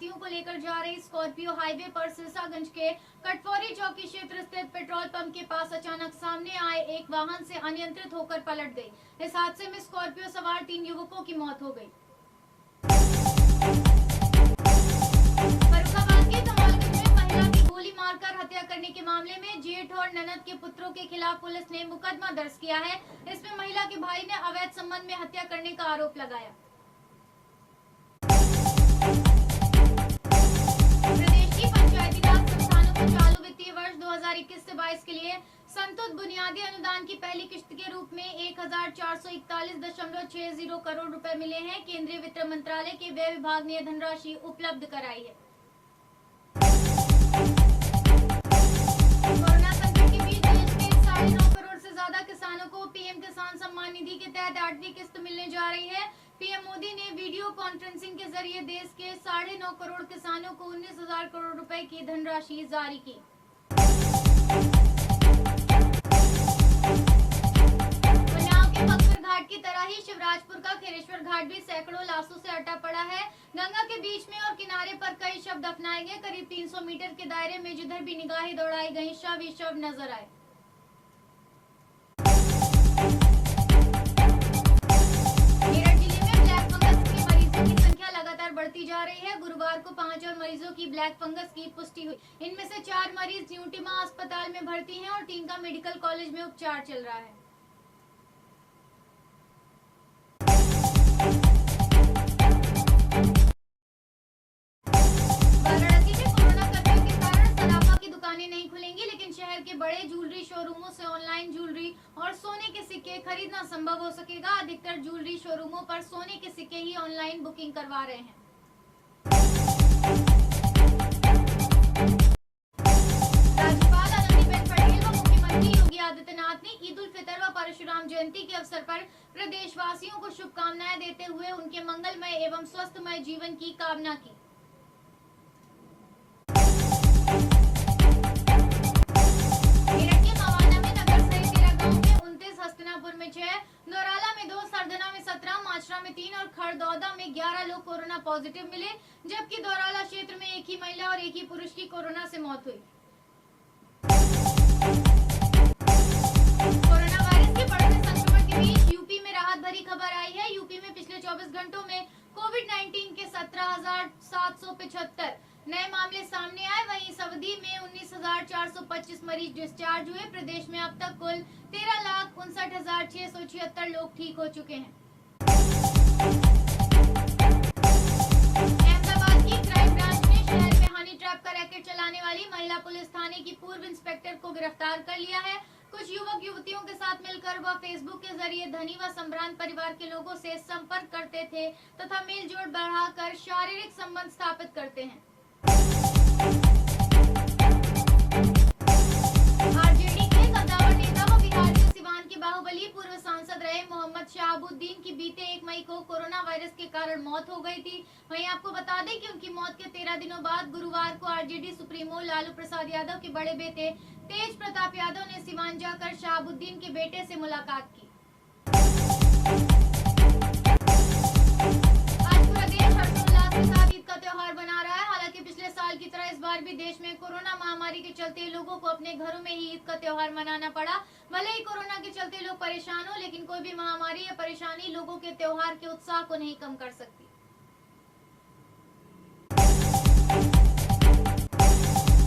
यात्रियों को लेकर जा रही स्कॉर्पियो हाईवे पर सिरसागंज के कटफोरी चौकी क्षेत्र स्थित पेट्रोल पंप के पास अचानक सामने आए एक वाहन से अनियंत्रित होकर पलट गई। इस हादसे में स्कॉर्पियो सवार 3 युवकों की मौत हो गई। मारकर हत्या करने के मामले में जेठ और ननद के पुत्रों के खिलाफ पुलिस ने मुकदमा दर्ज किया है। इसमें महिला के भाई ने अवैध संबंध में हत्या करने का आरोप लगाया। प्रदेश की पंचायती राज संस्थानों को चालू वित्तीय वर्ष 2021 से 22 के लिए संतुलित बुनियादी अनुदान की पहली किश्त के रूप में 1441.60 करोड़ रुपए मिले हैं। केंद्रीय वित्त मंत्रालय के व्यय विभाग ने धनराशि उपलब्ध कराई है। कोरोना संकट के बीच देश के 9.5 करोड़ से ज्यादा किसानों को पीएम किसान सम्मान निधि के तहत 8वीं किस्त मिलने जा रही है। पीएम मोदी ने वीडियो कॉन्फ्रेंसिंग के जरिए देश के 9.5 करोड़ किसानों को 19,000 करोड़ रुपए की धनराशि जारी की। घाट की तरह ही शिवराजपुर का खेरेश्वर घाट भी सैकड़ों लाशों से अटा पड़ा है। गंगा के बीच में और किनारे पर कई शव दफनाए गए। करीब 300 मीटर के दायरे में जिधर भी निगाहें दौड़ाई गई, शव ही शव नजर आए। मेरठ जिले में ब्लैक फंगस के मरीजों की संख्या लगातार बढ़ती जा रही है। गुरुवार को 5 और मरीजों की ब्लैक फंगस की पुष्टि हुई। इनमें से 4 मरीज न्यूटिमा अस्पताल में भर्ती हैं और 3 का मेडिकल कॉलेज में उपचार चल रहा है। नहीं खुलेंगी, लेकिन शहर के बड़े ज्वेलरी शोरूमों से ऑनलाइन ज्वेलरी और सोने के सिक्के खरीदना संभव हो सकेगा। अधिकतर ज्वेलरी शोरूमों पर सोने के सिक्के ही ऑनलाइन बुकिंग करवा रहे हैं। राज्यपाल आनंदीबेन पटेल व मुख्यमंत्री योगी आदित्यनाथ ने ईद उल फितर व परशुराम जयंती के अवसर पर प्रदेशवासियों को शुभकामनाएं देते हुए उनके मंगलमय एवं स्वस्थमय जीवन की कामना की। दोराला में 2, सरदना में 17, माचरा में 3 और खरदौदा में 11 लोग कोरोना पॉजिटिव मिले, जबकि दोराला क्षेत्र में एक ही महिला और एक ही पुरुष की कोरोना से मौत हुई। कोरोना वायरस के बढ़ते संक्रमण के बीच यूपी में राहत भरी खबर आई है। यूपी में पिछले 24 घंटों में कोविड-19 के 17,775 नए मामले सामने आए। वहीं इस अवधि में 19,425 मरीज डिस्चार्ज हुए। प्रदेश में अब तक कुल 13,59,676 लोग ठीक हो चुके हैं। अहमदाबाद की क्राइम ब्रांच ने शहर में हनी ट्रैप का रैकेट चलाने वाली महिला पुलिस थाने की पूर्व इंस्पेक्टर को गिरफ्तार कर लिया है। कुछ युवक युवतियों के साथ मिलकर वह फेसबुक के जरिए धनी व संभ्रांत परिवार के लोगों से संपर्क करते थे तथा मेल जोड़ बढ़ाकर शारीरिक संबंध स्थापित करते हैं। आरजेडी के कद्दावर नेता व बिहार के सिवान के बाहुबली पूर्व सांसद रहे मोहम्मद शहाबुद्दीन की बीते 1 मई को कोरोना वायरस के कारण मौत हो गई थी। वहीं आपको बता दें कि उनकी मौत के 13 दिनों बाद गुरुवार को आरजेडी सुप्रीमो लालू प्रसाद यादव के बड़े बेटे तेज प्रताप यादव ने सिवान जाकर शहाबुद्दीन के बेटे से मुलाकात की। आज पूरा देश हर्षोल्लास के साथ ईद का त्योहार मना रहा है। हालांकि पिछले साल की तरह इस बार भी देश में कोरोना महामारी के चलते लोगों को अपने घरों में ही ईद का त्योहार मनाना पड़ा। भले ही कोरोना के चलते लोग परेशान हो, लेकिन कोई भी महामारी या परेशानी लोगों के त्योहार के उत्साह को नहीं कम कर सकती।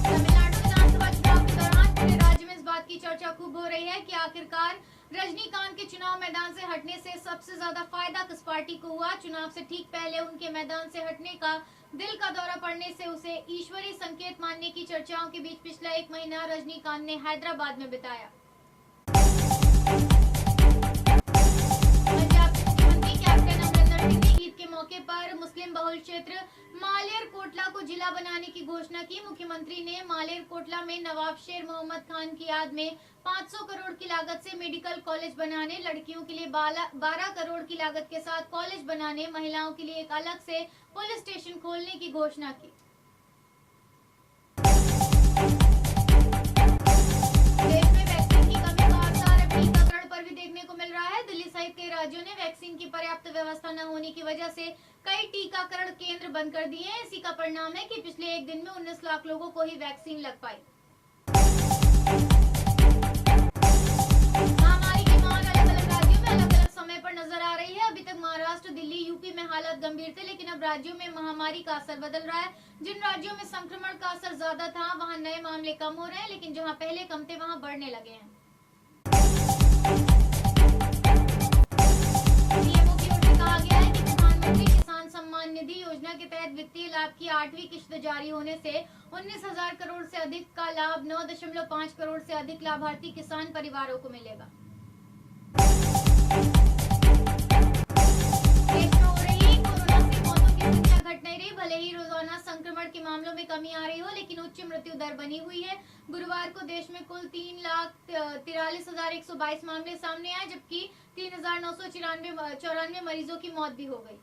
तमिलनाडु विधानसभा चुनाव के दौरान पूरे राज्य में इस बात की चर्चा खूब हो रही है कि आखिरकार रजनीकांत के चुनाव मैदान से हटने से सबसे ज्यादा फायदा किस पार्टी को हुआ। चुनाव से ठीक पहले उनके मैदान से हटने का दिल का दौरा पड़ने से उसे ईश्वरीय संकेत मानने की चर्चाओं के बीच पिछला 1 महीना रजनीकांत ने हैदराबाद में बिताया। पंजाब के मुख्यमंत्री कैप्टन अमरिंदर सिंह ने ईद के मौके पर मुस्लिम बहुल क्षेत्र मालेर कोटला को जिला बनाने की घोषणा की। मुख्यमंत्री ने मालेर कोटला में नवाब शेर मोहम्मद खान की याद में 500 करोड़ की लागत से मेडिकल कॉलेज बनाने, लड़कियों के लिए 12 करोड़ की लागत के साथ कॉलेज बनाने, महिलाओं के लिए एक अलग से पुलिस स्टेशन खोलने की घोषणा की। देश में वैक्सीन की कमी का असर टीकाकरण पर भी देखने को मिल रहा है। दिल्ली सहित सहित कई राज्यों ने वैक्सीन की पर्याप्त व्यवस्था न होने की वजह से कई टीकाकरण केंद्र बंद कर दिए हैं। इसी का परिणाम है कि पिछले एक दिन में 19 लाख लोगों को ही वैक्सीन लग पाई। महामारी की मार अलग अलग राज्यों में अलग अलग समय पर नजर आ रही है। अभी तक महाराष्ट्र, दिल्ली, यूपी में हालात गंभीर थे, लेकिन अब राज्यों में महामारी का असर बदल रहा है। जिन राज्यों में संक्रमण का असर ज्यादा था वहां नए मामले कम हो रहे हैं, लेकिन जहां पहले कम थे वहां बढ़ने लगे हैं। सीएमओ की ओर से कहा गया है कि प्रधानमंत्री किसान सम्मान निधि योजना के तहत वित्तीय लाभ की 8वीं किश्त जारी होने से 19,000 करोड़ से अधिक का लाभ 9.5 करोड़ से अधिक लाभार्थी किसान परिवारों को मिलेगा। देश में हो रही कोरोना से मौतों की संख्या घट नहीं रही। भले ही रोजाना संक्रमण के मामलों में कमी आ रही हो, लेकिन उच्च मृत्यु दर बनी हुई है। गुरुवार को देश में कुल 3,43,122 मामले सामने आए, जबकि 3,994 मरीजों की मौत भी हो गई।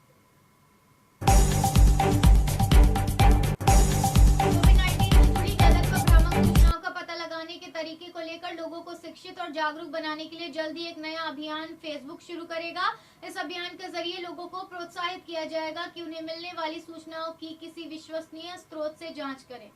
कोविड-19 से जुड़ी गलत व भ्रामक सूचनाओं का पता लगाने के तरीके को लेकर लोगों को शिक्षित और जागरूक बनाने के लिए जल्द ही एक नया अभियान फेसबुक शुरू करेगा। इस अभियान के जरिए लोगों को प्रोत्साहित किया जाएगा कि उन्हें मिलने वाली सूचनाओं की किसी विश्वसनीय स्रोत से जांच करें।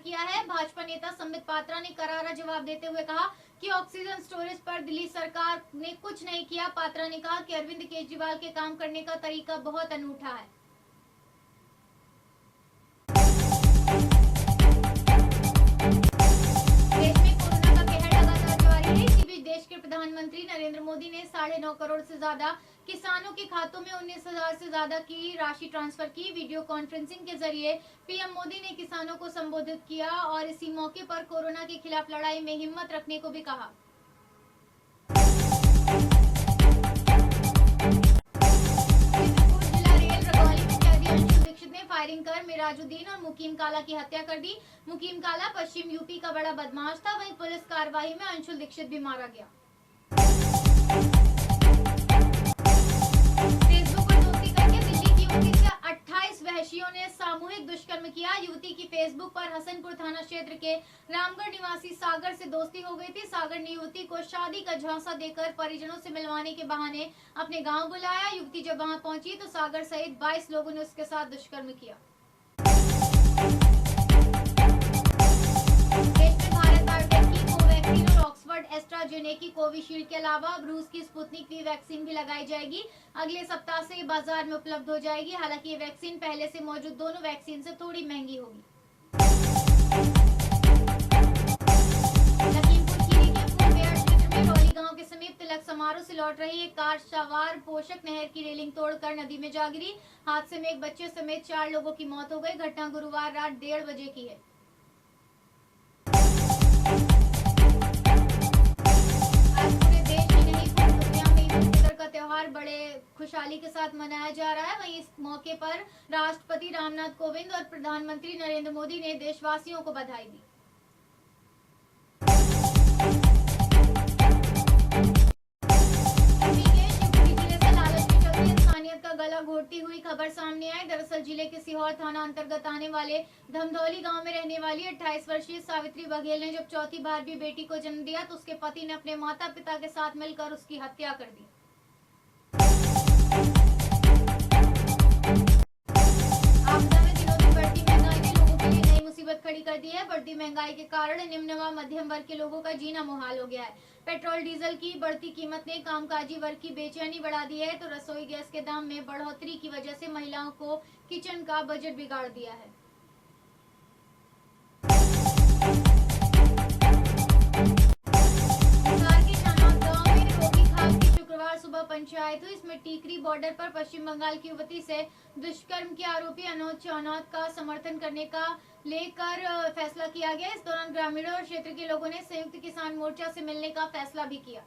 किया है। भाजपा नेता संबित पात्रा ने करारा जवाब देते हुए कहा कि ऑक्सीजन स्टोरेज पर दिल्ली सरकार ने कुछ नहीं किया। पात्रा ने कहा कि अरविंद केजरीवाल के काम करने का तरीका बहुत अनूठा है। देश में कोरोना का कहर लगातार जारी है। इसी बीच देश के प्रधानमंत्री नरेंद्र मोदी ने 9.5 करोड़ से ज्यादा किसानों के खातों में 19,000 से ज्यादा की राशि ट्रांसफर की। वीडियो कॉन्फ्रेंसिंग के जरिए पीएम मोदी ने किसानों को संबोधित किया और इसी मौके पर कोरोना के खिलाफ लड़ाई में हिम्मत रखने को भी कहा। जिला रेल रगौली में कैदी अंशुल दीक्षित ने फायरिंग कर मिराजुद्दीन और मुकीम काला की हत्या कर दी। मुकीम काला पश्चिम यूपी का बड़ा बदमाश था। वहीं पुलिस कार्रवाई में अंशुल दीक्षित भी मारा गया। युवती से 28 वहशियों ने सामूहिक दुष्कर्म किया। युवती की फेसबुक पर हसनपुर थाना क्षेत्र के रामगढ़ निवासी सागर से दोस्ती हो गई थी। सागर ने युवती को शादी का झांसा देकर परिजनों से मिलवाने के बहाने अपने गांव बुलाया। युवती जब वहां पहुंची तो सागर सहित 22 लोगों ने उसके साथ दुष्कर्म किया। देश में भारत बायोटेक की कोवैक्सीन और ऑक्सफोर्ड एस्ट्राजेनेका की कोविशील्ड के अलावा अब रूस की स्पुतनिक वी वैक्सीन भी लगाई जाएगी। अगले सप्ताह से बाजार में उपलब्ध हो जाएगी। हालांकि ये वैक्सीन पहले से मौजूद दोनों वैक्सीन से थोड़ी महंगी होगी। लखीमपुर खीरी के फूलबेहड़ क्षेत्र में रौली गांव के समीप तिलक समारोह से लौट रही एक कार सवार पोषक नहर की रेलिंग तोड़कर नदी में जा गिरी। हादसे में एक बच्चे समेत 4 लोगों की मौत हो गई। घटना गुरुवार रात 1:30 बजे की है। त्योहार बड़े खुशहाली के साथ मनाया जा रहा है। वहीं इस मौके पर राष्ट्रपति रामनाथ कोविंद और प्रधानमंत्री नरेंद्र मोदी ने देशवासियों को बधाई दी। शिवपुरी जिले से लालच के चलते इंसानियत का गला घोटती हुई खबर सामने आई। दरअसल जिले के सीहोर थाना अंतर्गत आने वाले धमधौली गांव में रहने वाली 28 वर्षीय सावित्री बघेल ने जब चौथी बार भी बेटी को जन्म दिया तो उसके पति ने अपने माता पिता के साथ मिलकर उसकी हत्या कर दी। आपदा में दिनों दिन बढ़ती महंगाई ने लोगों के लिए नई मुसीबत खड़ी कर दी है। बढ़ती महंगाई के कारण निम्न व मध्यम वर्ग के लोगों का जीना मुहाल हो गया है। पेट्रोल डीजल की बढ़ती कीमत ने कामकाजी वर्ग की बेचैनी बढ़ा दी है, तो रसोई गैस के दाम में बढ़ोतरी की वजह से महिलाओं को किचन का बजट बिगाड़ दिया है। सुबह पंचायत हुई। इसमें टीकरी बॉर्डर पर पश्चिम बंगाल की युवती से दुष्कर्म के आरोपी अनोद चौनाथ का समर्थन करने का लेकर फैसला किया गया। इस दौरान ग्रामीणों और क्षेत्र के लोगों ने संयुक्त किसान मोर्चा से मिलने का फैसला भी किया।